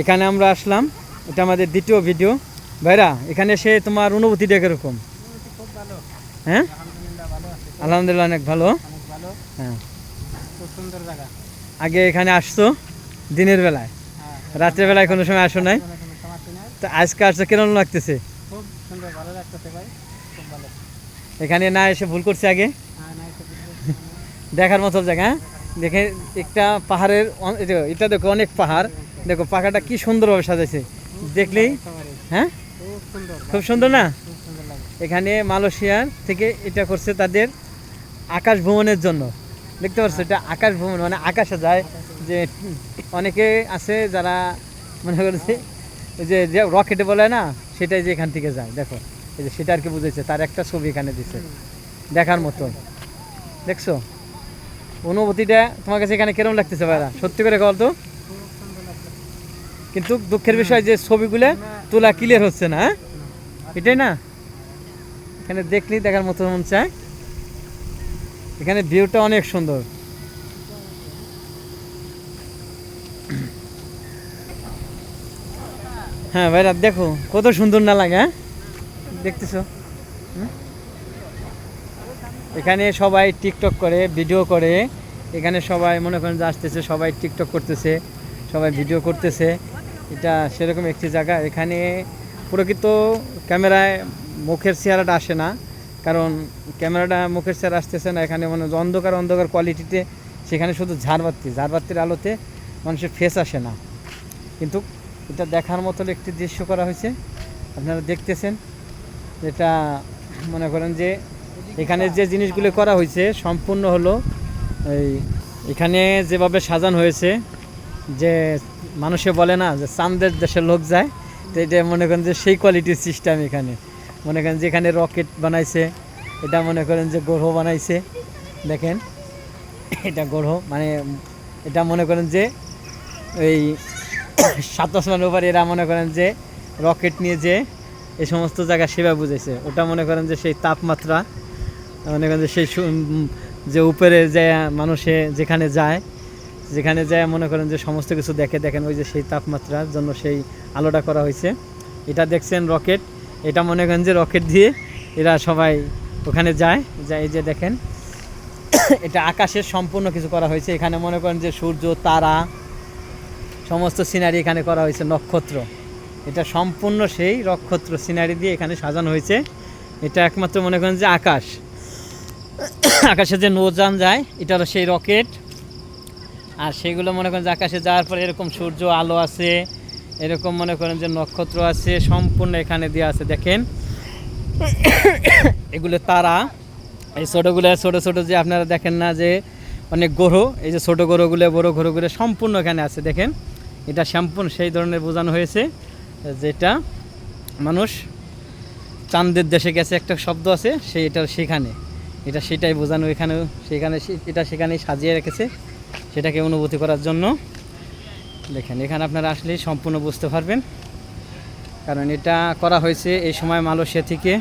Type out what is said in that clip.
এখানে আমরা আসলাম, এটা আমাদের দ্বিতীয় ভিডিও। ভাইরা এখানে এসে তোমার অনুভূতিটা কিরকম? খুব ভালো। হ্যাঁ, আলহামদুলিল্লাহ ভালো আছে। আলহামদুলিল্লাহ অনেক ভালো। অনেক ভালো। হ্যাঁ, খুব সুন্দর জায়গা। আগে এখানে আসছো দিনের বেলায়, হ্যাঁ, রাত্রের বেলায় কোনো সময় আসো নাই? কোনো সমস্যা নাই। তো আজকে আসছো, কেমন লাগতেছে? খুব সুন্দর, ভালো লাগতেছে ভাই, খুব ভালো। এখানে না এসে ভুল করছে আগে? হ্যাঁ, না এসে দেখার মতো জায়গা। হ্যাঁ, দেখে একটা পাহাড়ের এটা দেখো, অনেক পাহাড়। দেখো পাখাটা কি সুন্দরভাবে সাজাইছে, দেখলেই। হ্যাঁ, খুব সুন্দর, খুব সুন্দর না? খুব সুন্দর লাগে। এখানে মালয়েশিয়ার থেকে এটা করছে তাদের আকাশ ভ্রমণের জন্য। দেখতে পাচ্ছ, এটা আকাশ ভ্রমণ, মানে আকাশে যায়। যে অনেকে আছে যারা মনে করছে যে রকেটে বলে না, সেটাই যে এখান থেকে যায়। দেখো এই যে সেটা আর কি বুঝেছে, তার একটা ছবি এখানে দিছে, দেখার মতো। দেখছো অনুভূতিটা তোমার কাছে এখানে কেরম লাগতেছে ভাইরা? সত্যি করে বল তো। খুব সুন্দর লাগতেছে। কিন্তু দুঃখের বিষয় যে ছবিগুলো তোলা ক্লিয়ার হচ্ছে না। হ্যাঁ, এটাই না, এখানে দেখলেই দেখার মতো মন চায়। এখানে ভিউটা অনেক সুন্দর। হ্যাঁ ভাইরা দেখো কত সুন্দর না লাগে? হ্যাঁ, দেখতেছো? এখানে সবাই টিকটক করে, ভিডিও করে। এখানে সবাই মনে করেন যে আসতেছে, সবাই টিকটক করতেছে, সবাই ভিডিও করতেছে। এটা সেরকম একটি জায়গা। এখানে প্রকৃত ক্যামেরায় মুখের চেহারাটা আসে না, কারণ ক্যামেরাটা মুখের চেহারা আসতেছে না। এখানে মানে অন্ধকার অন্ধকার কোয়ালিটিতে, সেখানে শুধু ঝাড়বাতির আলোতে মানুষের ফেস আসে না। কিন্তু এটা দেখার মতো একটি দৃশ্য করা হয়েছে, আপনারা দেখতেছেন। এটা মনে করেন যে এখানে যে জিনিসগুলো করা হয়েছে সম্পূর্ণ হলো এখানে যেভাবে সাজানো হয়েছে, যে মানুষে বলে না যে চাঁদের দেশের লোক যায়, তো এটা মনে করেন যে সেই কোয়ালিটির সিস্টেম। এখানে মনে করেন যে এখানে রকেট বানাইছে, এটা মনে করেন যে গ্রহ বানাইছে। দেখেন এটা গ্রহ, মানে এটা মনে করেন যে এই 7 আসমানের উপরে এরা মনে করেন যে রকেট নিয়ে যে এই সমস্ত জায়গা সেবা বুঝেছে। ওটা মনে করেন যে সেই তাপমাত্রা, মনে করেন যে সেই যে উপরে যে মানুষে যেখানে যায় মনে করেন যে সমস্ত কিছু দেখেন ওই যে সেই তাপমাত্রার জন্য সেই আলোটা করা হয়েছে। এটা দেখছেন রকেট, এটা মনে করেন যে রকেট দিয়ে এরা সবাই ওখানে যায়। এই যে দেখেন এটা আকাশের সম্পূর্ণ কিছু করা হয়েছে। এখানে মনে করেন যে সূর্য, তারা, সমস্ত সিনারি এখানে করা হয়েছে। নক্ষত্র, এটা সম্পূর্ণ সেই নক্ষত্র সিনারি দিয়ে এখানে সাজানো হয়েছে। এটা একমাত্র মনে করেন যে আকাশে যে নৌযান যায়, এটা হলো সেই রকেট। আর সেগুলো মনে করেন যে আকাশে যাওয়ার পরে এরকম সূর্য আলো আছে, এরকম মনে করেন যে নক্ষত্র আছে, সম্পূর্ণ এখানে দেওয়া আছে। দেখেন এগুলো তারা, এই ছোটো ছোটো যে আপনারা দেখেন না যে অনেক গ্রহ, এই যে ছোটো গ্রহগুলো, বড় গ্রহগুলো সম্পূর্ণ এখানে আছে। দেখেন এটা সম্পূর্ণ সেই ধরনের বোঝানো হয়েছে, যেটা মানুষ চাঁদের দেশে গেছে, একটা শব্দ আছে সেখানে, এটা সেটাই বোঝানো। এখানেও এটা সেখানেই সাজিয়ে রেখেছে, সেটাকে অনুভূতি করার জন্য। দেখেন এখানে আপনারা আসলেই সম্পূর্ণ বুঝতে পারবেন, কারণ এটা করা হয়েছে এই সময় মালয়েশিয়া থেকে।